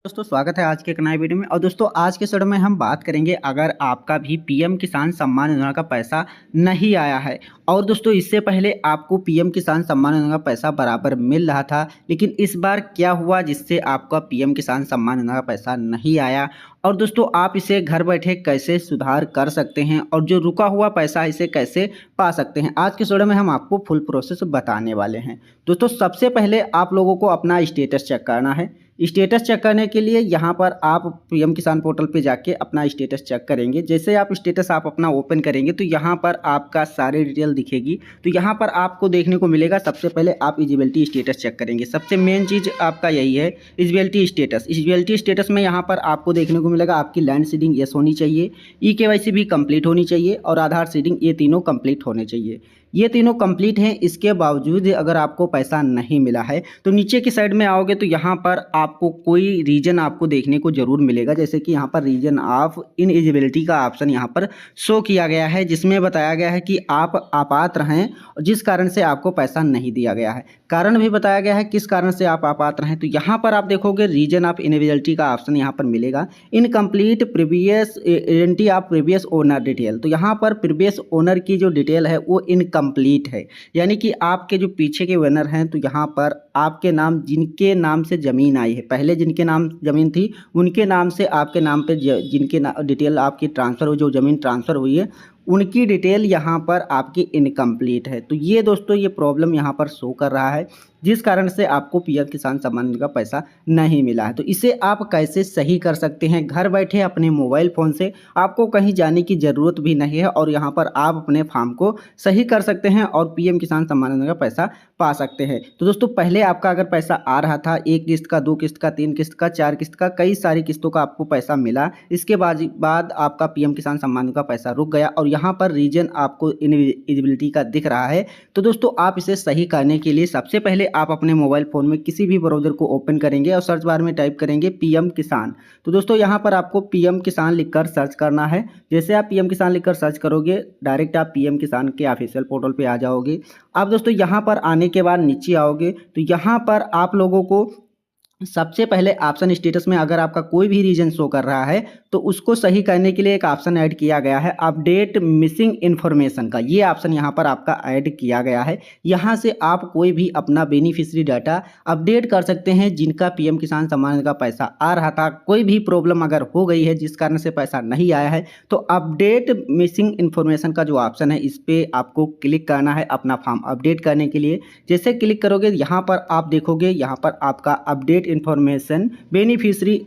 दोस्तों स्वागत है आज के एक नए वीडियो में। और दोस्तों आज के वीडियो में हम बात करेंगे अगर आपका भी पीएम किसान सम्मान योजना का पैसा नहीं आया है और दोस्तों इससे पहले आपको पीएम किसान सम्मान योजना का पैसा बराबर मिल रहा था, लेकिन इस बार क्या हुआ जिससे आपका पीएम किसान सम्मान योजना का पैसा नहीं आया और दोस्तों आप इसे घर बैठे कैसे सुधार कर सकते हैं और जो रुका हुआ पैसा इसे कैसे पा सकते हैं, आज के वीडियो में हम आपको फुल प्रोसेस बताने वाले हैं। दोस्तों सबसे पहले आप लोगों को अपना स्टेटस चेक करना है। स्टेटस चेक करने के लिए यहाँ पर आप पीएम किसान पोर्टल पे जाके अपना स्टेटस चेक करेंगे। जैसे आप स्टेटस अपना ओपन करेंगे तो यहाँ पर आपका सारी डिटेल दिखेगी। तो यहाँ पर आपको देखने को मिलेगा, सबसे पहले आप एलिजिबिलिटी स्टेटस चेक करेंगे। सबसे मेन चीज़ आपका यही है एलिजिबिलिटी स्टेटस। एलिजिबिलिटी स्टेटस में यहाँ पर आपको देखने को मिलेगा आपकी लैंड सीडिंग यस होनी चाहिए, ई-केवाईसी भी कंप्लीट होनी चाहिए और आधार सीडिंग, ये तीनों कंप्लीट होने चाहिए। ये तीनों कंप्लीट हैं। इसके बावजूद अगर आपको पैसा नहीं मिला है तो नीचे की साइड में आओगे तो यहाँ पर आपको कोई रीजन आपको देखने को जरूर मिलेगा। जैसे कि यहाँ पर रीजन ऑफ इनएलिजिबिलिटी का ऑप्शन यहाँ पर शो किया गया है, जिसमें बताया गया है कि आप अपात्र हैं जिस कारण से आपको पैसा नहीं दिया गया है। कारण भी बताया गया है किस कारण से आप अपात्र हैं। तो यहाँ पर आप देखोगे रीजन ऑफ इनएलिजिबिलिटी का ऑप्शन यहाँ पर मिलेगा, incomplete previous identity of previous owner detail. तो यहाँ पर प्रीवियस ओनर की जो डिटेल है वो इनकम्प्लीट है, यानी कि आपके जो पीछे के ओनर हैं तो यहाँ पर आपके नाम जिनके नाम से ज़मीन आई है, पहले जिनके नाम ज़मीन थी उनके नाम से आपके नाम पे जिनके डिटेल आपकी ट्रांसफ़र हुई, जो ज़मीन ट्रांसफ़र हुई है उनकी डिटेल यहाँ पर आपकी इनकम्प्लीट है। तो ये दोस्तों ये प्रॉब्लम यहाँ पर शो कर रहा है जिस कारण से आपको पीएम किसान सम्मान निधि का पैसा नहीं मिला है। तो इसे आप कैसे सही कर सकते हैं घर बैठे अपने मोबाइल फ़ोन से, आपको कहीं जाने की ज़रूरत भी नहीं है और यहाँ पर आप अपने फॉर्म को सही कर सकते हैं और पीएम किसान सम्मान निधि का पैसा पा सकते हैं। तो दोस्तों पहले आपका अगर पैसा आ रहा था, एक किस्त का, दो किस्त का, तीन किस्त का, चार किस्त का, कई सारी किस्तों का आपको पैसा मिला, इसके बाद आपका पीएम किसान सम्मान निधि का पैसा रुक गया और यहाँ पर रीजन आपको इनएलिजिबिलिटी का दिख रहा है। तो दोस्तों आप इसे सही करने के लिए सबसे पहले आप अपने मोबाइल फ़ोन में किसी भी ब्राउज़र को ओपन करेंगे और सर्च बार में टाइप करेंगे पीएम किसान। तो दोस्तों यहाँ पर आपको पीएम किसान लिखकर सर्च करना है। जैसे आप पीएम किसान लिखकर सर्च करोगे डायरेक्ट आप पीएम किसान के ऑफिशियल पोर्टल पे आ जाओगे। अब दोस्तों यहाँ पर आने के बाद नीचे आओगे तो यहाँ पर आप लोगों को सबसे पहले ऑप्शन स्टेटस में अगर आपका कोई भी रीजन शो कर रहा है तो उसको सही करने के लिए एक ऑप्शन ऐड किया गया है अपडेट मिसिंग इन्फॉर्मेशन का। ये ऑप्शन यहाँ पर आपका ऐड किया गया है। यहाँ से आप कोई भी अपना बेनिफिशियरी डाटा अपडेट कर सकते हैं जिनका पीएम किसान सम्मान निधि का पैसा आ रहा था। कोई भी प्रॉब्लम अगर हो गई है जिस कारण से पैसा नहीं आया है तो अपडेट मिसिंग इन्फॉर्मेशन का जो ऑप्शन है इस पर आपको क्लिक करना है अपना फॉर्म अपडेट करने के लिए। जैसे क्लिक करोगे यहाँ पर आप देखोगे यहाँ पर आपका अपडेट इन्फॉर्मेशन बेनिफिशियरी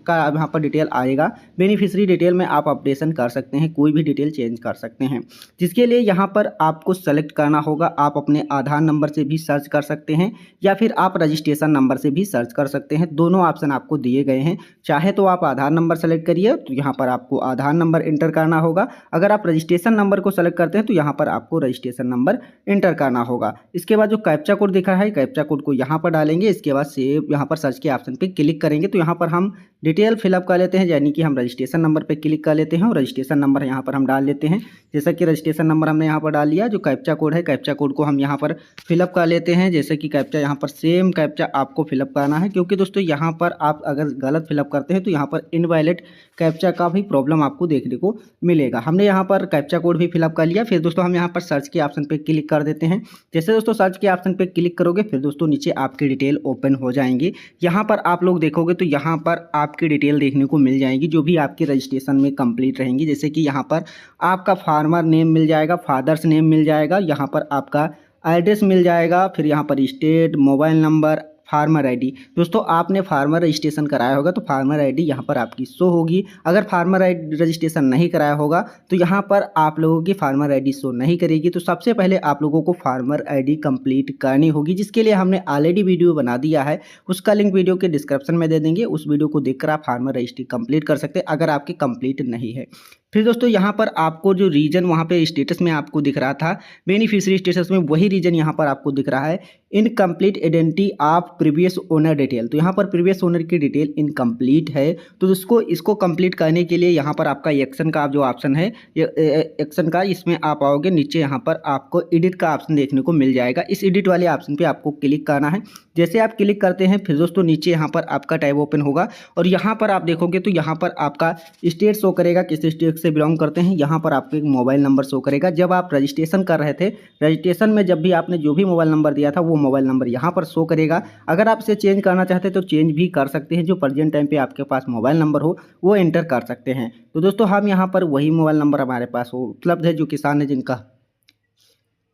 का यहाँ पर डिटेल आएगा। बेनिफिशियरी डिटेल में आप अपडेशन कर सकते हैं, कोई भी डिटेल चेंज कर सकते हैं, जिसके लिए यहाँ पर आपको सेलेक्ट करना होगा। आप अपने आधार नंबर से भी सर्च कर सकते हैं या फिर आप रजिस्ट्रेशन नंबर से भी सर्च कर सकते हैं। दोनों ऑप्शन आपको दिए गए हैं। चाहे तो आप आधार नंबर सेलेक्ट करिए तो यहाँ पर आपको आधार नंबर इंटर करना होगा। अगर आप रजिस्ट्रेशन नंबर को सेलेक्ट करते हैं तो यहाँ पर आपको रजिस्ट्रेशन नंबर इंटर करना होगा। इसके बाद जो कैप्चा कोड दिखा है कैप्चा कोड को यहाँ पर डालेंगे। इसके बाद सेव यहाँ पर सर्च के ऑप्शन पे क्लिक करेंगे तो यहाँ पर हम डिटेल फिलअप कर लेते हैं, यानी कि हम रजिस्ट्रेशन नंबर पे क्लिक कर लेते हैं और रजिस्ट्रेशन नंबर यहाँ पर हम डाल लेते हैं। जैसा कि रजिस्ट्रेशन नंबर हमने यहाँ पर डाल लिया, जो कैप्चा कोड है कैप्चा कोड को हम यहाँ पर फिलअप कर लेते हैं। जैसे कि कैप्चा यहाँ पर सेम कैप्चा आपको फिलअप करना है, क्योंकि दोस्तों यहाँ पर आप अगर गलत फिलअप करते हैं तो यहाँ पर इनवैलिड कैप्चा का भी प्रॉब्लम आपको देखने को मिलेगा। हमने यहाँ पर कैप्चा कोड भी फिलअप कर लिया। फिर दोस्तों हम यहाँ पर सर्च के ऑप्शन पे क्लिक कर देते हैं। जैसे दोस्तों सर्च के ऑप्शन पे क्लिक करोगे फिर दोस्तों नीचे आपकी डिटेल ओपन हो जाएंगी। यहाँ पर आप लोग देखोगे तो यहाँ पर आपकी डिटेल देखने को मिल जाएगी जो भी आपकी रजिस्ट्रेशन में कंप्लीट रहेंगी। जैसे कि यहाँ पर आपका फार्मर नेम मिल जाएगा, फादर्स नेम मिल जाएगा, यहाँ पर आपका एड्रेस मिल जाएगा, फिर यहाँ पर state, mobile number, farmer ID. दोस्तों आपने फार्मर रजिस्ट्रेशन कराया होगा तो फार्मर आईडी यहाँ पर आपकी शो होगी। अगर फार्मर आईडी रजिस्ट्रेशन नहीं कराया होगा तो यहाँ पर आप लोगों की फार्मर आईडी शो नहीं करेगी। तो सबसे पहले आप लोगों को फार्मर आईडी कंप्लीट करनी होगी, जिसके लिए हमने ऑलरेडी वीडियो बना दिया है। उसका लिंक वीडियो के डिस्क्रिप्शन में दे देंगे। उस वीडियो को देखकर आप फार्मर रजिस्ट्री कंप्लीट कर सकते हैं अगर आपकी कंप्लीट नहीं है। फिर दोस्तों यहाँ पर आपको जो रीजन वहाँ पे स्टेटस में आपको दिख रहा था, बेनिफिशियरी स्टेटस में वही रीजन यहाँ पर आपको दिख रहा है, incomplete identity of previous owner detail. तो यहाँ पर प्रीवियस ओनर की डिटेल इनकम्प्लीट है, तो इसको कंप्लीट करने के लिए यहाँ पर आपका एक्शन का जो ऑप्शन है, एक्शन का, इसमें आप आओगे नीचे, यहाँ पर आपको एडिट का ऑप्शन देखने को मिल जाएगा। इस एडिट वाले ऑप्शन पे आपको क्लिक करना है। जैसे आप क्लिक करते हैं फिर दोस्तों नीचे यहाँ पर आपका टैब ओपन होगा और यहाँ पर आप देखोगे तो यहाँ पर आपका स्टेट शो करेगा, किस स्टेट से बिलोंग करते हैं। यहाँ पर आपको एक मोबाइल नंबर शो करेगा। जब आप रजिस्ट्रेशन कर रहे थे, रजिस्ट्रेशन में जब भी आपने जो भी मोबाइल नंबर दिया था वो मोबाइल नंबर यहाँ पर शो करेगा। अगर आप इसे चेंज करना चाहते हैं तो चेंज भी कर सकते हैं। जो प्रेजेंट टाइम पे आपके पास मोबाइल नंबर हो वो एंटर कर सकते हैं। तो दोस्तों हम यहाँ पर वही मोबाइल नंबर हमारे पास उपलब्ध है जो किसान है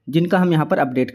जिनका हम यहाँ पर अपडेट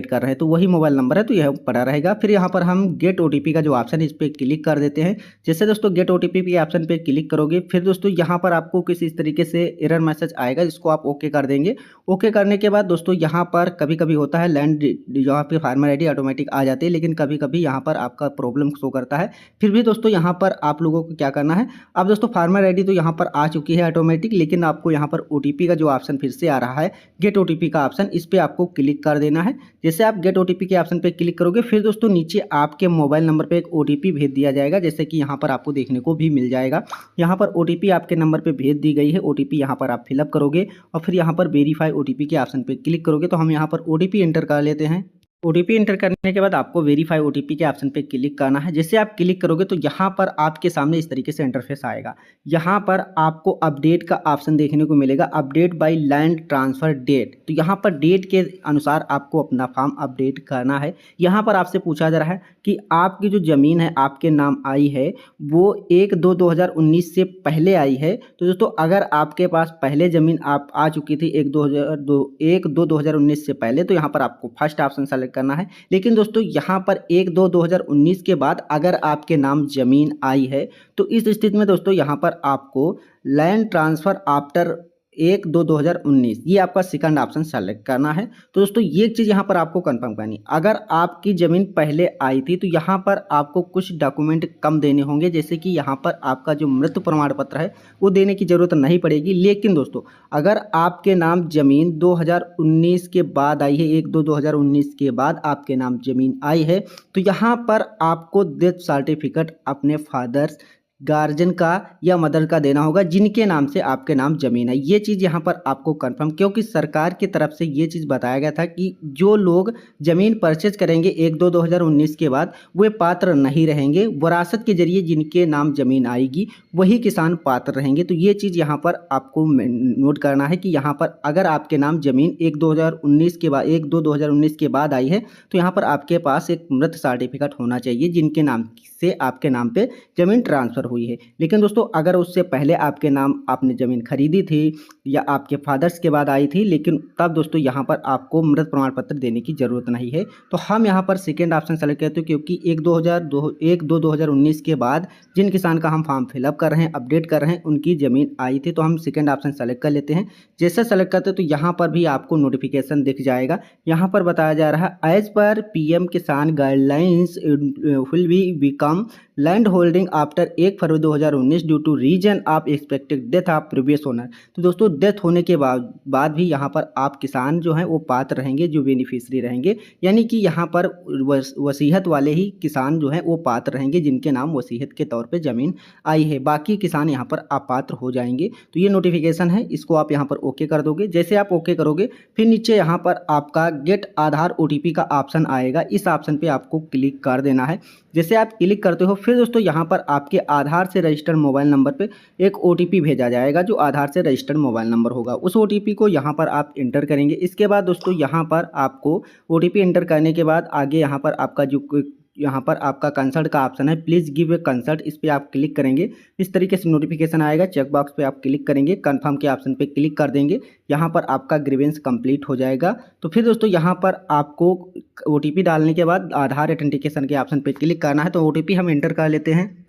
कर रहे हैं, तो वही मोबाइल नंबर है, तो यह पड़ा रहेगा। फिर यहाँ पर हम गेट ओटीपी का जो ऑप्शन है इस पर क्लिक कर देते हैं। जैसे दोस्तों गेट ओटीपी के ऑप्शन पे क्लिक करोगे फिर दोस्तों यहाँ पर आपको किसी इस तरीके से एरर मैसेज आएगा, जिसको आप ओके कर देंगे। ओके करने के बाद दोस्तों यहाँ पर कभी कभी होता है लैंड, यहाँ पे फार्मर आईडी ऑटोमेटिक आ जाती है, लेकिन कभी कभी यहाँ पर आपका प्रॉब्लम शो करता है। फिर भी दोस्तों यहाँ पर आप लोगों को क्या करना है, अब दोस्तों फार्मर आईडी तो यहाँ पर आ चुकी है ऑटोमेटिक, लेकिन आपको यहाँ पर ओटीपी का जो ऑप्शन फिर से आ रहा है, गेट ओटीपी का ऑप्शन, इस पर आपको क्लिक कर देना है। जैसे आप गेट ओटीपी के ऑप्शन पे क्लिक करोगे फिर दोस्तों नीचे आपके मोबाइल नंबर पे एक ओटीपी भेज दिया जाएगा, जैसे कि यहाँ पर आपको देखने को भी मिल जाएगा। यहाँ पर ओटीपी आपके नंबर पे भेज दी गई है। ओटीपी यहाँ पर आप फिलअप करोगे और फिर यहाँ पर वेरीफाई ओटीपी के ऑप्शन पे क्लिक करोगे। तो हम यहाँ पर ओटीपी एंटर कर लेते हैं। ओटीपी एंटर करने के बाद आपको वेरीफाई ओटीपी के ऑप्शन पे क्लिक करना है। जैसे आप क्लिक करोगे तो यहाँ पर आपके सामने इस तरीके से इंटरफेस आएगा। यहाँ पर आपको अपडेट का ऑप्शन देखने को मिलेगा, update by land transfer date. तो यहाँ पर डेट के अनुसार आपको अपना फॉर्म अपडेट करना है। यहाँ पर आपसे पूछा जा रहा है कि आपकी जो ज़मीन है आपके नाम आई है वो 1/2/2019 से पहले आई है। तो दोस्तों अगर आपके पास पहले ज़मीन आप आ चुकी थी 1/2/2019 से पहले, तो यहाँ पर आपको फर्स्ट ऑप्शन सेलेक्ट करना है। लेकिन दोस्तों यहाँ पर 1/2/2019 के बाद अगर आपके नाम ज़मीन आई है तो इस स्थिति में दोस्तों यहाँ पर आपको लैंड ट्रांसफ़र आफ्टर 1/2/2019 ये आपका सेकंड ऑप्शन सेलेक्ट करना है। तो दोस्तों ये चीज़ यहाँ पर आपको कंफर्म करनी है। अगर आपकी ज़मीन पहले आई थी तो यहाँ पर आपको कुछ डॉक्यूमेंट कम देने होंगे, जैसे कि यहाँ पर आपका जो मृत्यु प्रमाण पत्र है वो देने की ज़रूरत नहीं पड़ेगी। लेकिन दोस्तों अगर आपके नाम ज़मीन 2019 के बाद आई है, 1/2/2019 के बाद आपके नाम ज़मीन आई है, तो यहाँ पर आपको डेथ सर्टिफिकेट अपने फादर्स गार्जियन का या मदर का देना होगा, जिनके नाम से आपके नाम ज़मीन है। ये चीज़ यहाँ पर आपको कंफर्म, क्योंकि सरकार की तरफ से ये चीज़ बताया गया था कि जो लोग ज़मीन परचेज करेंगे 1/2/2019 के बाद वे पात्र नहीं रहेंगे। विरासत के जरिए जिनके नाम ज़मीन आएगी वही किसान पात्र रहेंगे। तो ये चीज़ यहाँ पर आपको नोट करना है कि यहाँ पर अगर आपके नाम ज़मीन 1/2/2019 के बाद 1/2/2019 के बाद आई है तो यहाँ पर आपके पास एक मृत सर्टिफिकेट होना चाहिए, जिनके नाम से आपके नाम पे ज़मीन ट्रांसफ़र हुई है। लेकिन दोस्तों अगर उससे पहले आपके नाम आपने ज़मीन खरीदी थी या आपके फादर्स के बाद आई थी, लेकिन तब दोस्तों यहाँ पर आपको मृत प्रमाण पत्र देने की ज़रूरत नहीं है। तो हम यहाँ पर सेकेंड ऑप्शन सेलेक्ट करते हैं, क्योंकि 1/2/2019 के बाद जिन किसान का हम फॉर्म फिलअप कर रहे हैं, अपडेट कर रहे हैं, उनकी ज़मीन आई थी। तो हम सेकेंड ऑप्शन सेलेक्ट कर लेते हैं। जैसे सेलेक्ट करते हैं तो यहाँ पर भी आपको नोटिफिकेशन दिख जाएगा। यहाँ पर बताया जा रहा है एज पर PM Kisan guidelines will be become land holding after 1 February 2019 due to reason of expected death of previous owner. तो दोस्तों डेथ होने के बाद भी यहाँ पर आप किसान जो हैं वो पात्र रहेंगे, जो बेनिफिशियरी रहेंगे, यानी कि यहाँ पर वसीयत वाले ही किसान जो हैं वो पात्र रहेंगे, जिनके नाम वसीयत के तौर पे ज़मीन आई है। बाकी किसान यहाँ पर अपात्र हो जाएंगे। तो ये नोटिफिकेशन है, इसको आप यहाँ पर ओके कर दोगे। जैसे आप ओके करोगे फिर नीचे यहाँ पर आपका गेट आधार OTP का ऑप्शन आएगा। इस ऑप्शन पे आपको क्लिक कर देना है। जैसे आप क्लिक करते हो फिर दोस्तों यहाँ पर आपके आधार से रजिस्टर्ड मोबाइल नंबर पे एक OTP भेजा जाएगा, जो आधार से रजिस्टर्ड मोबाइल नंबर होगा। उस OTP को यहाँ पर आप इंटर करेंगे। इसके बाद दोस्तों यहाँ पर आपको OTP इंटर करने के बाद आगे यहाँ पर आपका जो यहाँ पर आपका कंसल्ट का ऑप्शन है, प्लीज़ गिव ए कंसल्ट, इस पर आप क्लिक करेंगे। इस तरीके से नोटिफिकेशन आएगा। चेक बॉक्स पे आप क्लिक करेंगे, कंफर्म के ऑप्शन पे क्लिक कर देंगे। यहाँ पर आपका ग्रीवेंस कंप्लीट हो जाएगा। तो फिर दोस्तों यहाँ पर आपको OTP डालने के बाद आधार ऑथेंटिकेशन के ऑप्शन पे क्लिक करना है। तो OTP हम एंटर कर लेते हैं।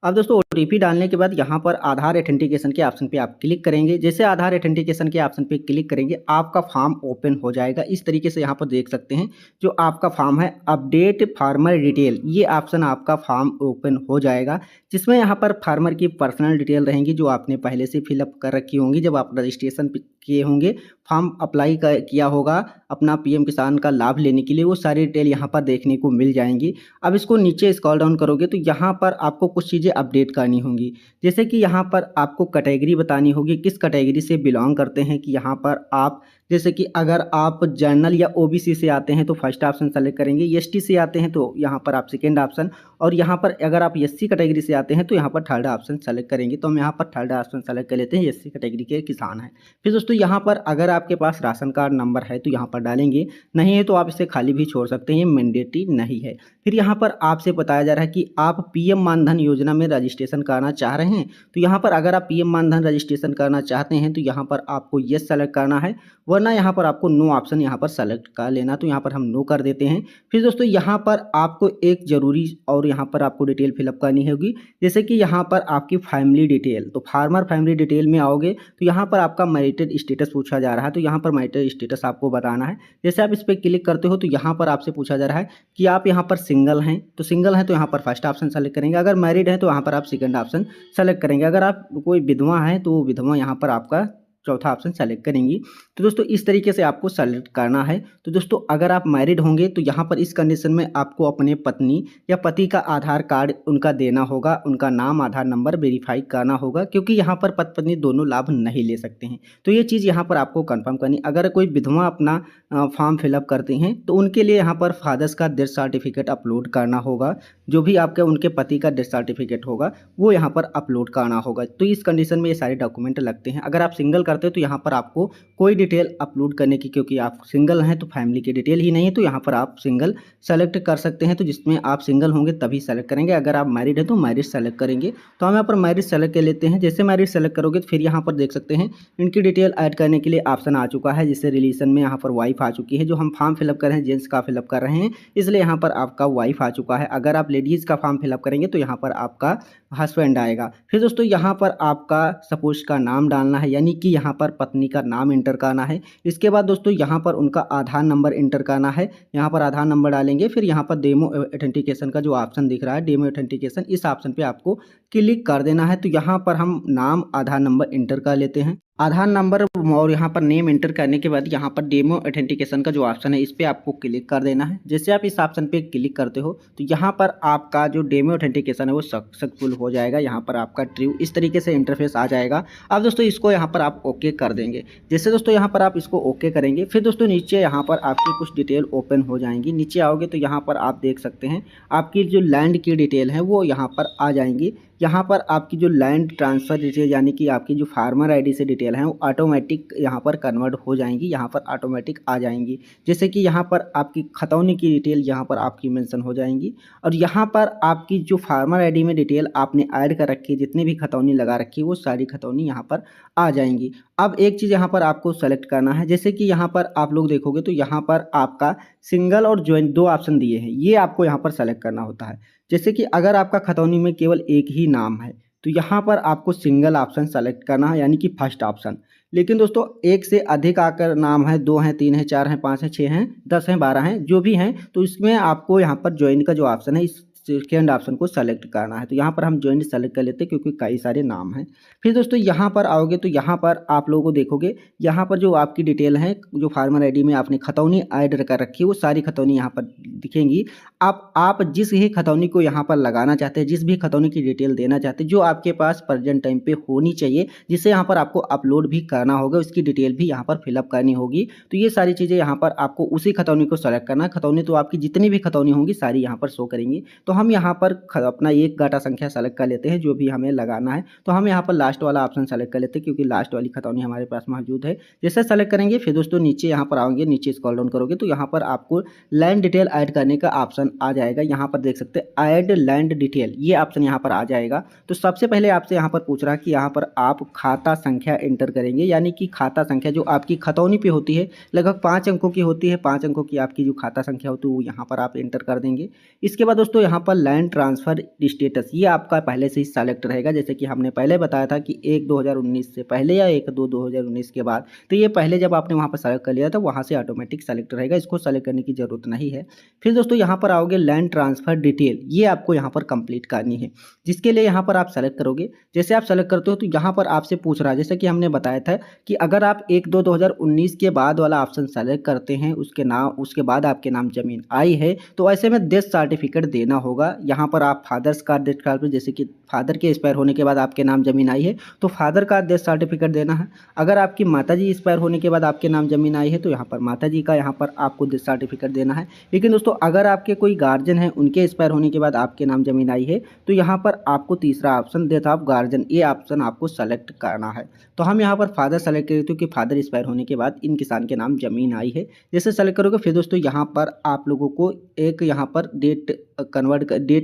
अब दोस्तों ओटीपी डालने के बाद यहाँ पर आधार ऑथेंटिकेशन के ऑप्शन पे आप क्लिक करेंगे। जैसे आधार ऑथेंटिकेशन के ऑप्शन पे क्लिक करेंगे आपका फॉर्म ओपन हो जाएगा। इस तरीके से यहाँ पर देख सकते हैं जो आपका फॉर्म है अपडेट फार्मर डिटेल, ये ऑप्शन आपका फॉर्म ओपन हो जाएगा, जिसमें यहाँ पर फार्मर की पर्सनल डिटेल रहेंगी जो आपने पहले से फिलअप कर रखी होंगी जब आप रजिस्ट्रेशन किए होंगे, फॉर्म अप्लाई किया होगा अपना पीएम किसान का लाभ लेने के लिए, वो सारी डिटेल यहाँ पर देखने को मिल जाएंगी। अब इसको नीचे स्क्रॉल डाउन करोगे तो यहाँ पर आपको कुछ चीज़ें अपडेट करनी होंगी, जैसे कि यहाँ पर आपको कैटेगरी बतानी होगी, किस कैटेगरी से बिलोंग करते हैं। कि यहाँ पर आप जैसे कि अगर आप जनरल या ओबीसी से आते हैं तो फर्स्ट ऑप्शन सेलेक्ट करेंगे, एसटी से आते हैं तो यहाँ पर आप सेकेंड ऑप्शन, और यहाँ पर अगर आप एससी कैटेगरी से आते हैं तो यहाँ पर थर्ड ऑप्शन सेलेक्ट करेंगे। तो हम यहाँ पर थर्ड ऑप्शन सेलेक्ट कर लेते हैं, एससी कैटेगरी के किसान हैं। फिर दोस्तों यहाँ पर अगर आपके पास राशन कार्ड नंबर है तो यहाँ पर डालेंगे, नहीं है तो आप इसे खाली भी छोड़ सकते हैं, ये मैंडेटरी नहीं है। फिर यहाँ पर आपसे बताया जा रहा है कि आप पीएम मानधन योजना में रजिस्ट्रेशन करना चाह रहे हैं, तो यहाँ पर अगर आप पीएम मानधन रजिस्ट्रेशन करना चाहते हैं तो यहाँ पर आपको येस सेलेक्ट करना है, वरना यहाँ पर आपको नो ऑप्शन यहाँ पर सेलेक्ट कर लेना। तो यहाँ पर हम नो कर देते हैं। फिर दोस्तों यहाँ पर आपको एक ज़रूरी और यहाँ पर आपको डिटेल फिलअप करनी होगी, जैसे कि यहाँ पर आपकी फैमिली डिटेल। तो फार्मर फैमिली डिटेल में आओगे तो यहाँ पर आपका मैरिटेड स्टेटस पूछा जा रहा है, तो यहाँ पर मैरिटेड स्टेटस आपको बताना है। जैसे आप इस पर क्लिक करते हो तो यहाँ पर आपसे पूछा जा रहा है कि आप यहाँ पर सिंगल हैं, तो सिंगल हैं तो यहाँ पर फर्स्ट ऑप्शन सेलेक्ट करेंगे, अगर मैरिड है तो यहाँ पर आप सेकंड ऑप्शन सेलेक्ट करेंगे, अगर आप कोई विधवा हैं तो विधवा यहाँ पर आपका चौथा ऑप्शन सेलेक्ट करेंगी। तो दोस्तों इस तरीके से आपको सेलेक्ट करना है। तो दोस्तों अगर आप मैरिड होंगे तो यहाँ पर इस कंडीशन में आपको अपने पत्नी या पति का आधार कार्ड उनका देना होगा, उनका नाम आधार नंबर वेरीफाई करना होगा, क्योंकि यहाँ पर पति पत्नी दोनों लाभ नहीं ले सकते हैं। तो ये चीज़ यहाँ पर आपको कंफर्म करनी। अगर कोई विधवा अपना फॉर्म फिलअप करते हैं तो उनके लिए यहाँ पर फादर्स का डेथ सर्टिफिकेट अपलोड करना होगा, जो भी आपके उनके पति का डेथ सर्टिफिकेट होगा वो यहाँ पर अपलोड करना होगा। तो इस कंडीशन में ये सारे डॉक्यूमेंट लगते हैं। अगर आप सिंगल करते हो तो यहाँ पर आपको कोई डिटेल अपलोड करने की, क्योंकि आप सिंगल हैं तो फैमिली की डिटेल ही नहीं है, तो यहाँ पर आप सिंगल सेलेक्ट कर सकते हैं। तो जिसमें आप सिंगल होंगे तभी सेलेक्ट करेंगे, अगर आप मैरिड हैं तो मैरिड सेलेक्ट करेंगे। तो हम यहाँ पर मैरिड सेलेक्ट कर लेते हैं। जैसे मैरिड सेलेक्ट करोगे तो फिर यहाँ पर देख सकते हैं इनकी डिटेल ऐड करने के लिए ऑप्शन आ चुका है, जिससे रिलेशन में यहाँ पर वाइफ आ चुकी है। जो हम फॉर्म फिलअप कर रहे हैं जेंट्स का फिलअप कर रहे हैं, इसलिए यहाँ पर आपका वाइफ आ चुका है। अगर आप लेडीज़ का फॉर्म फिलअप करेंगे तो यहाँ पर आपका हस्बैंड आएगा। फिर दोस्तों यहाँ पर आपका सपोज का नाम डालना है, यानी कि यहाँ पर पत्नी का नाम इंटर करना है। इसके बाद दोस्तों यहाँ पर उनका आधार नंबर इंटर करना है, यहाँ पर आधार नंबर डालेंगे। फिर यहाँ पर डेमो ऑथेंटिकेशन का जो ऑप्शन दिख रहा है डेमो ऑथेंटिकेशन, इस ऑप्शन पे आपको क्लिक कर देना है। तो यहाँ पर हम नाम आधार नंबर इंटर कर लेते हैं, आधार नंबर और यहाँ पर नेम एंटर करने के बाद यहाँ पर डेमो ऑथेंटिकेशन का जो ऑप्शन है इस पर आपको क्लिक कर देना है। जैसे आप इस ऑप्शन पे क्लिक करते हो तो यहाँ पर आपका जो डेमो ऑथेंटिकेशन है वो सक्सेसफुल हो जाएगा। यहाँ पर आपका ट्रू इस तरीके से इंटरफेस आ जाएगा। अब दोस्तों इसको यहाँ पर आप ओके कर देंगे। जैसे दोस्तों यहाँ पर आप इसको ओके करेंगे, फिर दोस्तों नीचे यहाँ पर आपकी कुछ डिटेल ओपन हो जाएंगी। नीचे आओगे तो यहाँ पर आप देख सकते हैं आपकी जो लैंड की डिटेल है वो यहाँ पर आ जाएंगी। यहाँ पर आपकी जो लैंड ट्रांसफ़र डिटेल यानी कि आपकी जो फार्मर आईडी से डिटेल है वो ऑटोमेटिक यहाँ पर कन्वर्ट हो जाएंगी, यहाँ पर ऑटोमेटिक आ जाएंगी। जैसे कि यहाँ पर आपकी खतौनी की डिटेल यहाँ पर आपकी मेंशन हो जाएंगी, और यहाँ पर आपकी जो फार्मर आईडी में डिटेल आपने ऐड कर रखी है, जितने भी खतौनी लगा रखी है वो सारी खतौनी यहाँ पर आ जाएंगी। अब एक चीज़ यहाँ पर आपको सेलेक्ट करना है, जैसे कि यहाँ पर आप लोग देखोगे तो यहाँ पर आपका सिंगल और ज्वाइंट दो ऑप्शन दिए हैं, ये आपको यहाँ पर सेलेक्ट करना होता है। जैसे कि अगर आपका खतौनी में केवल एक ही नाम है तो यहाँ पर आपको सिंगल ऑप्शन सेलेक्ट करना है, यानी कि फर्स्ट ऑप्शन। लेकिन दोस्तों एक से अधिक आकर नाम है, 2 हैं, 3 हैं, 4 हैं, 5 हैं, 6 हैं, 10 हैं, 12 हैं, जो भी हैं, तो इसमें आपको यहाँ पर ज्वाइन का जो ऑप्शन है इस सेकेंड ऑप्शन को सेलेक्ट करना है। तो यहाँ पर हम ज्वाइंट सेलेक्ट कर लेते हैं क्योंकि कई सारे नाम हैं। फिर दोस्तों यहाँ पर आओगे तो यहाँ पर आप लोगों को देखोगे यहाँ पर जो आपकी डिटेल है, जो फार्मर आईडी में आपने खतौनी ऐड कर रखी है वो सारी खतौनी यहाँ पर दिखेंगी। आप जिस ही खतौनी को यहाँ पर लगाना चाहते हैं, जिस भी खतौनी की डिटेल देना चाहते हैं जो आपके पास प्रेजेंट टाइम पे होनी चाहिए, जिसे यहाँ पर आपको अपलोड भी करना होगा, उसकी डिटेल भी यहाँ पर फिलअप करनी होगी। तो ये सारी चीज़ें यहाँ पर आपको उसी खतौनी को सेलेक्ट करना है। खतौनी तो आपकी जितनी भी खतौनी होंगी सारी यहाँ पर शो करेंगी। तो हम यहाँ पर अपना एक गाटा संख्या सेलेक्ट कर लेते हैं जो भी हमें लगाना है। तो हम यहाँ पर लास्ट वाला ऑप्शन सेलेक्ट कर लेते हैं क्योंकि लास्ट वाली खतौनी हमारे पास मौजूद है। जैसे सेलेक्ट करेंगे फिर दोस्तों नीचे यहाँ पर आओगे, नीचे स्क्रॉल डाउन करोगे तो यहाँ पर आपको लैंड डिटेल ऐड करने का ऑप्शन आ जाएगा। यहाँ पर देख सकते हैं ऐड लैंड डिटेल, ये ऑप्शन यहाँ पर आ जाएगा। तो सबसे पहले आपसे यहाँ पर पूछ रहा है कि यहाँ पर आप खाता संख्या एंटर करेंगे, यानी कि खाता संख्या जो आपकी खतौनी पे होती है लगभग 5 अंकों की होती है। 5 अंकों की आपकी जो खाता संख्या होती है वो यहाँ पर आप एंटर कर देंगे। इसके बाद दोस्तों यहाँ पर लैंड ट्रांसफ़र स्टेटस ये आपका पहले से ही सेलेक्ट रहेगा। जैसे कि हमने पहले बताया था कि 1/2019 से पहले या 1/2/2019 के बाद, तो ये पहले जब आपने वहाँ पर सेलेक्ट कर लिया था वहाँ से ऑटोमेटिक सेलेक्ट रहेगा, इसको सेलेक्ट करने की ज़रूरत नहीं है। फिर दोस्तों यहाँ पर आओगे लैंड ट्रांसफ़र डिटेल, ये आपको यहाँ पर कंप्लीट करनी है, जिसके लिए यहाँ पर आप सेलेक्ट करोगे। जैसे आप सेलेक्ट करते हो तो यहाँ पर आपसे पूछ रहा है, जैसे कि हमने बताया था कि अगर आप 1/2/2019 के बाद वाला ऑप्शन सेलेक्ट करते हैं, उसके बाद आपके नाम ज़मीन आई है, तो ऐसे में डेथ सर्टिफिकेट देना होगा। यहाँ पर आप फादर्स का डेथ सर्टिफिकेट, जैसे कि फादर के एक्सपायर होने के बाद आपके नाम ज़मीन आई है तो फादर का डेथ सर्टिफिकेट देना है। अगर आपकी माताजी एक्सपायर होने के बाद आपके नाम ज़मीन आई है तो यहाँ पर माताजी का यहाँ पर आपको डेथ सर्टिफिकेट देना है। लेकिन दोस्तों अगर आपके कोई गार्जियन है, उनके एक्सपायर होने के बाद आपके नाम ज़मीन आई है तो यहाँ पर आपको तीसरा ऑप्शन डेथ ऑफ गार्जियन, ये ऑप्शन आपको सेलेक्ट करना है। तो हम यहाँ पर फादर सेलेक्ट करते हो कि फादर एक्सपायर होने के बाद इन किसान के नाम ज़मीन आई है। जैसे सेलेक्ट करोगे फिर दोस्तों यहाँ पर आप लोगों को एक यहाँ पर डेट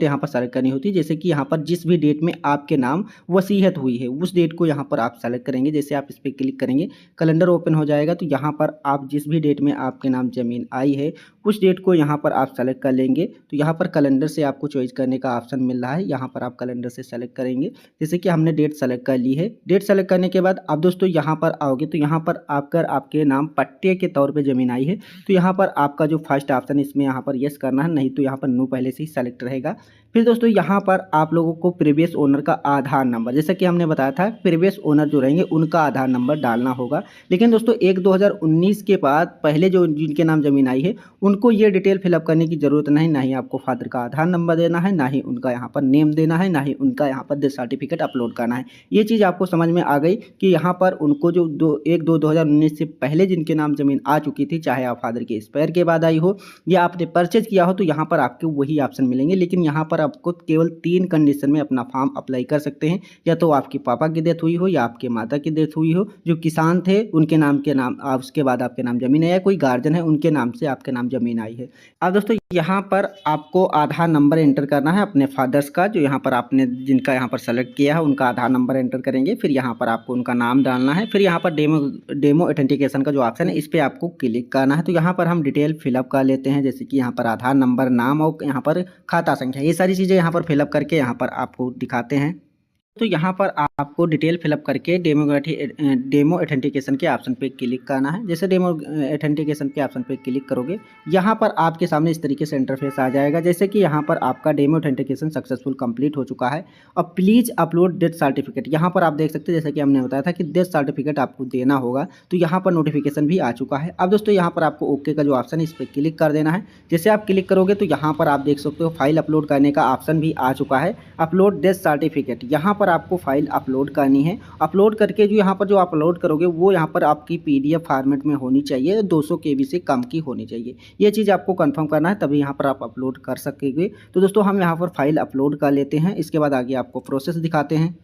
यहाँ पर सेलेक्ट करनी होती है। जैसे कि यहाँ पर जिस भी डेट में आपके नाम वसीयत हुई है उस डेट को यहाँ पर आप सेलेक्ट करेंगे। जैसे आप इस पर क्लिक करेंगे, कैलेंडर ओपन हो जाएगा, तो यहाँ पर आप जिस भी डेट में आपके नाम ज़मीन आई है उस डेट को यहाँ पर आप सेलेक्ट कर लेंगे। तो यहाँ पर कैलेंडर से आपको चॉइस करने का ऑप्शन मिल रहा है, यहाँ पर आप कैलेंडर से सेलेक्ट करेंगे। जैसे कि हमने डेट सेलेक्ट कर ली है। डेट सेलेक्ट करने के बाद अब दोस्तों यहाँ पर आओगे तो यहाँ पर आकर आपके नाम पट्टे के तौर पे ज़मीन आई है तो यहाँ पर आपका जो फर्स्ट ऑप्शन है इसमें यहाँ पर यस करना है, नहीं तो यहाँ पर नो पहले से ही सेलेक्ट रहेगा। फिर दोस्तों यहाँ पर आप लोगों को प्रीवियस ओनर का आधार नंबर, जैसे कि हमने बताया था प्रीवियस ओनर जो रहेंगे उनका आधार नंबर डालना होगा। लेकिन दोस्तों 1/2019 के बाद पहले जो जिनके नाम ज़मीन आई है उनको ये डिटेल फिलअप करने की ज़रूरत नहीं, ना ही आपको फादर का आधार नंबर देना है, ना ही उनका यहाँ पर नेम देना है, ना ही उनका यहाँ पर डेथ सर्टिफिकेट अपलोड करना है। ये चीज़ आपको समझ में आ गई कि यहाँ पर उनको जो 1/2/2019 से पहले जिनके नाम ज़मीन आ चुकी थी, चाहे आप फादर के एक्सपायर के बाद आई हो या आपने परचेज किया हो, तो यहाँ पर आपको वही ऑप्शन मिलेंगे। लेकिन यहाँ पर आपको केवल 3 कंडीशन में अपना फॉर्म अप्लाई कर सकते हैं, या तो आपके पापा की डेथ हुई हो या आपके माता की डेथ हुई हो, जो किसान थे उनके नाम उसके बाद आपके नाम ज़मीन है, या कोई गार्जियन है उनके नाम से आपके नाम ज़मीन आई है। अब दोस्तों यहाँ पर आपको आधार नंबर एंटर करना है अपने फादर्स का, जो यहाँ पर आपने जिनका यहाँ पर सेलेक्ट किया है उनका आधार नंबर एंटर करेंगे। फिर यहाँ पर आपको उनका नाम डालना है। फिर यहाँ पर डेमो ऑथेंटिकेशन का जो ऑप्शन है इस पर आपको क्लिक करना है। तो यहाँ पर हम डिटेल फिलअप कर लेते हैं, जैसे कि यहाँ पर आधार नंबर, नाम और यहाँ पर खाता संख्या, ये सारी चीज़ें यहाँ पर फिलअप करके यहाँ पर आपको दिखाते हैं। तो यहाँ पर आपको डिटेल फिलअप करके डेमो ऑथेंटिकेशन के ऑप्शन पे क्लिक करना है। जैसे डेमो ऑथेंटिकेशन के ऑप्शन पे क्लिक करोगे यहाँ पर आपके सामने इस तरीके से इंटरफेस आ जाएगा। जैसे कि यहाँ पर आपका डेमो ऑथेंटिकेशन सक्सेसफुल कंप्लीट हो चुका है। अब प्लीज़ अपलोड डेथ सर्टिफिकेट, यहाँ पर आप देख सकते हैं जैसे कि हमने बताया था कि डेथ सर्टिफिकेट आपको देना होगा, तो यहाँ पर नोटिफिकेशन भी आ चुका है। अब दोस्तों यहाँ पर आपको ओके का जो ऑप्शन है इस पर क्लिक कर देना है। जैसे आप क्लिक करोगे तो यहाँ पर आप देख सकते हो फाइल अपलोड करने का ऑप्शन भी आ चुका है, अपलोड डेथ सर्टिफिकेट। यहाँ पर आपको फाइल अपलोड करनी है। अपलोड करके जो यहाँ पर जो अपलोड करोगे वो यहाँ पर आपकी PDF फॉर्मेट में होनी चाहिए, 200 KB से कम की होनी चाहिए। ये चीज़ आपको कंफर्म करना है, तभी यहाँ पर आप अपलोड कर सकेंगे। तो दोस्तों हम यहाँ पर फाइल अपलोड कर लेते हैं, इसके बाद आगे आपको प्रोसेस दिखाते हैं।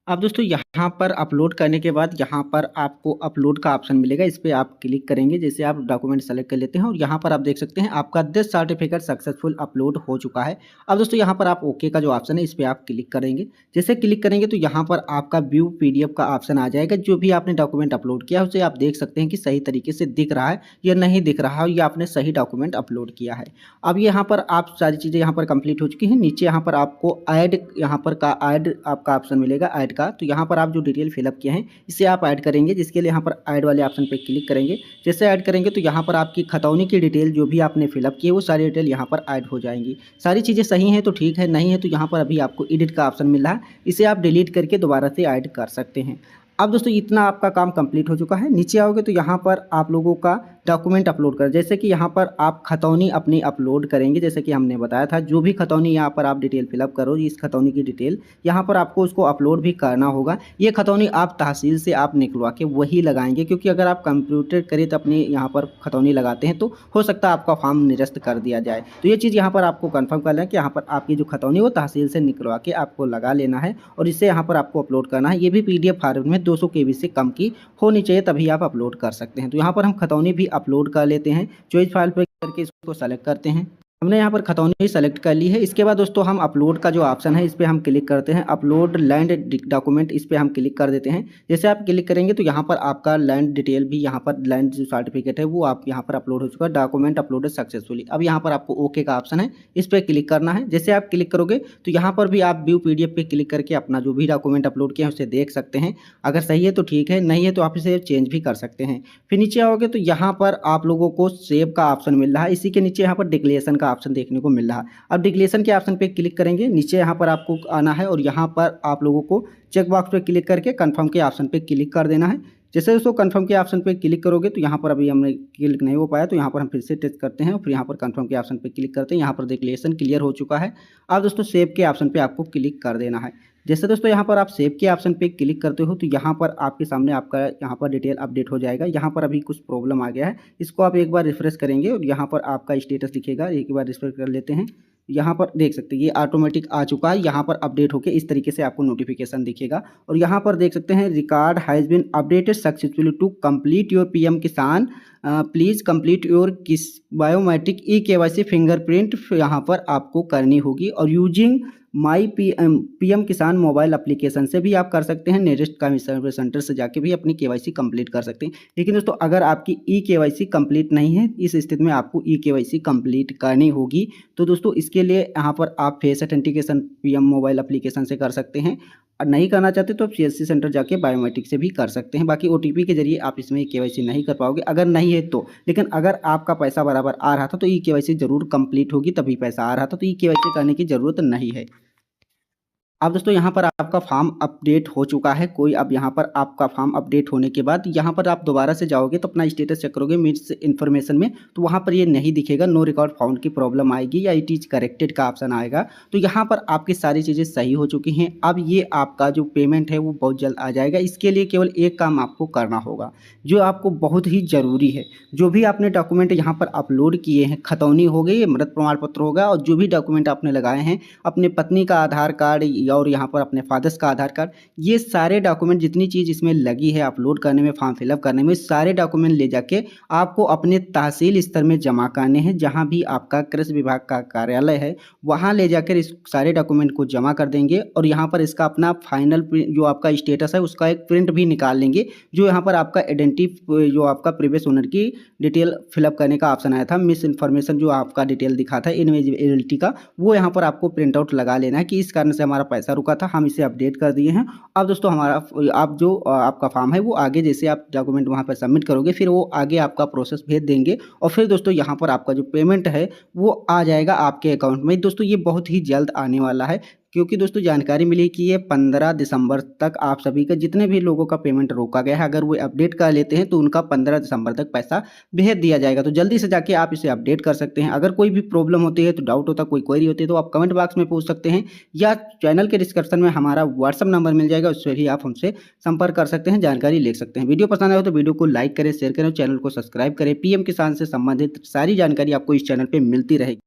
अब दोस्तों यहाँ पर अपलोड करने के बाद यहाँ पर आपको अपलोड का ऑप्शन मिलेगा, इस पर आप क्लिक करेंगे। जैसे आप डॉक्यूमेंट सेलेक्ट कर लेते हैं और यहाँ पर आप देख सकते हैं आपका डेथ सर्टिफिकेट सक्सेसफुल अपलोड हो चुका है। अब दोस्तों यहाँ पर आप ओके का जो ऑप्शन है इस पर आप क्लिक करेंगे। जैसे क्लिक करेंगे तो यहाँ पर आपका व्यू PDF का ऑप्शन आ जाएगा। जो भी आपने डॉक्यूमेंट अपलोड किया उसे आप देख सकते हैं कि सही तरीके से दिख रहा है या नहीं दिख रहा है, या आपने सही डॉक्यूमेंट अपलोड किया है। अब यहाँ पर आप सारी चीज़ें यहाँ पर कंप्लीट हो चुकी हैं। नीचे यहाँ पर आपको ऐड आपका ऑप्शन मिलेगा, ऐड का। तो यहाँ पर आप जो डिटेल फिलअप किए हैं इसे आप ऐड करेंगे, जिसके लिए यहाँ पर ऐड वाले ऑप्शन पे क्लिक करेंगे। जैसे ऐड करेंगे तो यहाँ पर आपकी खतौनी की डिटेल जो भी आपने फिलअप की है वो सारी डिटेल यहाँ पर ऐड हो जाएंगी। सारी चीज़ें सही हैं तो ठीक है, नहीं है तो यहाँ पर अभी आपको एडिट का ऑप्शन मिल रहा है, इसे आप डिलीट करके दोबारा से ऐड कर सकते हैं। अब दोस्तों इतना आपका काम कंप्लीट हो चुका है। नीचे आओगे तो यहाँ पर आप लोगों का डॉक्यूमेंट अपलोड कर, जैसे कि यहाँ पर आप खतौनी अपनी अपलोड करेंगे। जैसे कि हमने बताया था जो भी खतौनी यहाँ पर आप डिटेल फिलअप करो, इस खतौनी की डिटेल यहाँ पर आपको उसको अपलोड भी करना होगा। ये खतौनी आप तहसील से आप निकलवा के वही लगाएंगे, क्योंकि अगर आप कंप्यूटर करें तो अपनी यहाँ पर खतौनी लगाते हैं तो हो सकता है आपका फॉर्म निरस्त कर दिया जाए। तो ये चीज़ यहाँ पर आपको कंफर्म कर लेना कि यहाँ पर आपकी जो खतौनी वो तहसील से निकलवा के आपको लगा लेना है और इसे यहाँ पर आपको अपलोड करना है। ये भी PDF फॉर्मेट में 200 KB से कम की होनी चाहिए, तभी आप अपलोड कर सकते हैं। तो यहाँ पर हम खतौनी भी अपलोड कर लेते हैं। चॉइस फाइल पर करके इसको सेलेक्ट करते हैं। हमने यहाँ पर खतौनी सेलेक्ट कर ली है। इसके बाद दोस्तों हम अपलोड का जो ऑप्शन है इस पर हम क्लिक करते हैं। अपलोड लैंड डॉक्यूमेंट इस पर हम क्लिक कर देते हैं। जैसे आप क्लिक करेंगे तो यहाँ पर आपका लैंड डिटेल भी यहाँ पर लैंड जो सर्टिफिकेट है वो आप यहाँ पर अपलोड हो चुका है। Document uploaded successfully. अब यहाँ पर आपको ओके का ऑप्शन है, इस पर क्लिक करना है। जैसे आप क्लिक करोगे तो यहाँ पर भी आप व्यू PDF पे क्लिक करके अपना जो भी डॉक्यूमेंट अपलोड किया है उसे देख सकते हैं। अगर सही है तो ठीक है, नहीं है तो आप इसे चेंज भी कर सकते हैं। फिर नीचे आओगे तो यहाँ पर आप लोगों को सेव का ऑप्शन मिल रहा है। इसी के नीचे यहाँ पर डिक्लेरेशन का ऑप्शन देखने को मिल रहा है। अब डिक्लेरेशन के ऑप्शन पे क्लिक करेंगे, नीचे यहाँ पर आपको आना है और यहाँ पर आप लोगों को चेक बॉक्स पे क्लिक करके कंफर्म के ऑप्शन पे क्लिक कर देना है। जैसे दोस्तों कंफर्म के ऑप्शन पे क्लिक करोगे तो यहाँ पर अभी हमने क्लिक नहीं हो पाया, तो यहाँ पर हम फिर से टेस्ट करते हैं और फिर यहाँ पर कंफर्म के ऑप्शन पे क्लिक करते हैं। यहाँ पर डिक्लेरेशन क्लियर हो चुका है। अब दोस्तों सेव के ऑप्शन पे आपको क्लिक कर देना है। जैसे दोस्तों यहाँ पर आप सेव के ऑप्शन पे क्लिक करते हो तो यहाँ पर आपके सामने आपका यहाँ पर डिटेल अपडेट हो जाएगा। यहाँ पर अभी कुछ प्रॉब्लम आ गया है, इसको आप एक बार रिफ्रेश करेंगे और यहाँ पर आपका स्टेटस दिखेगा। एक बार रिफ्रेश कर लेते हैं। यहाँ पर देख सकते हैं ये ऑटोमेटिक आ चुका है। यहाँ पर अपडेट होकर इस तरीके से आपको नोटिफिकेशन दिखेगा और यहाँ पर देख सकते हैं record has been updated successfully to complete your PM Kisan please complete your किस बायोमेट्रिक KYC फिंगरप्रिंट यहाँ पर आपको करनी होगी और using my PM Kisan mobile application से भी आप कर सकते हैं। नियरेस्ट सर्विस सेंटर से जाके भी अपनी KYC कंप्लीट कर सकते हैं। लेकिन दोस्तों अगर आपकी KYC कंप्लीट नहीं है, इस स्थिति में आपको KYC कंप्लीट करनी होगी। तो दोस्तों इसके लिए यहाँ पर आप face authentication PM mobile application से कर सकते हैं और नहीं करना चाहते तो आप CSC सेंटर जाके बायोमेट्रिक से भी कर सकते हैं। बाकी OTP के जरिए आप इसमें KYC नहीं कर पाओगे अगर नहीं है तो। लेकिन अगर आपका पैसा बराबर आ रहा था तो KYC जरूर कंप्लीट होगी, तभी पैसा आ रहा था, तो KYC करने की ज़रूरत नहीं है। अब दोस्तों यहाँ पर आपका फॉर्म अपडेट हो चुका है। कोई अब यहाँ पर आपका फॉर्म अपडेट होने के बाद यहाँ पर आप दोबारा से जाओगे तो अपना स्टेटस चेक करोगे मीट्स इन्फॉर्मेशन में, तो वहाँ पर ये नहीं दिखेगा, नो रिकॉर्ड फाउंड की प्रॉब्लम आएगी या इट इज़ करेक्टेड का ऑप्शन आएगा। तो यहाँ पर आपकी सारी चीज़ें सही हो चुकी हैं। अब ये आपका जो पेमेंट है वो बहुत जल्द आ जाएगा। इसके लिए केवल एक काम आपको करना होगा जो आपको बहुत ही ज़रूरी है। जो भी आपने डॉक्यूमेंट यहाँ पर अपलोड किए हैं, खतौनी हो गई, मृत प्रमाण पत्र होगा और जो भी डॉक्यूमेंट आपने लगाए हैं, अपने पत्नी का आधार कार्ड और यहाँ पर अपने फादर्स का आधार कार्ड, ये सारे डॉक्यूमेंट जितनी चीज़ इसमें लगी है अपलोड करने में, फॉर्म फिलअप करने में, सारे डॉक्यूमेंट ले जाके आपको अपने तहसील स्तर में जमा करने हैं। जहाँ भी आपका कृषि विभाग का कार्यालय है वहाँ ले जाकर इस सारे डॉक्यूमेंट को जमा कर देंगे और यहाँ पर इसका अपना फाइनल जो आपका स्टेटस है उसका एक प्रिंट भी निकाल लेंगे। जो यहाँ पर आपका आइडेंटिटी जो आपका प्रीवियस ओनर की डिटेल फिलअप करने का ऑप्शन आया था, मिस इन्फॉर्मेशन जो आपका डिटेल दिखा था इनएलिजिबिलिटी का, वो यहाँ पर आपको प्रिंट आउट लगा लेना है कि इस कारण से हमारा पैसा रुका था, हम इसे अपडेट कर दिए हैं। अब दोस्तों हमारा आप जो आपका फॉर्म है वो आगे जैसे आप डॉक्यूमेंट वहाँ पर सबमिट करोगे फिर वो आगे आपका प्रोसेस भेज देंगे और फिर दोस्तों यहाँ पर आपका जो पेमेंट है वो आ जाएगा आपके अकाउंट में। दोस्तों ये बहुत ही जल्द आने वाला है क्योंकि दोस्तों जानकारी मिली कि ये 15 दिसंबर तक आप सभी का जितने भी लोगों का पेमेंट रोका गया है अगर वो अपडेट कर लेते हैं तो उनका 15 दिसंबर तक पैसा भेज दिया जाएगा। तो जल्दी से जाके आप इसे अपडेट कर सकते हैं। अगर कोई भी प्रॉब्लम होती है तो डाउट होता है, कोई क्वेरी होती है तो आप कमेंट बॉक्स में पूछ सकते हैं या चैनल के डिस्क्रिप्शन में हमारा व्हाट्सअप नंबर मिल जाएगा, उससे भी आप हमसे संपर्क कर सकते हैं, जानकारी ले सकते हैं। वीडियो पसंद आए तो वीडियो को लाइक करें, शेयर करें और चैनल को सब्सक्राइब करें। PM किसान से संबंधित सारी जानकारी आपको इस चैनल पर मिलती रहेगी।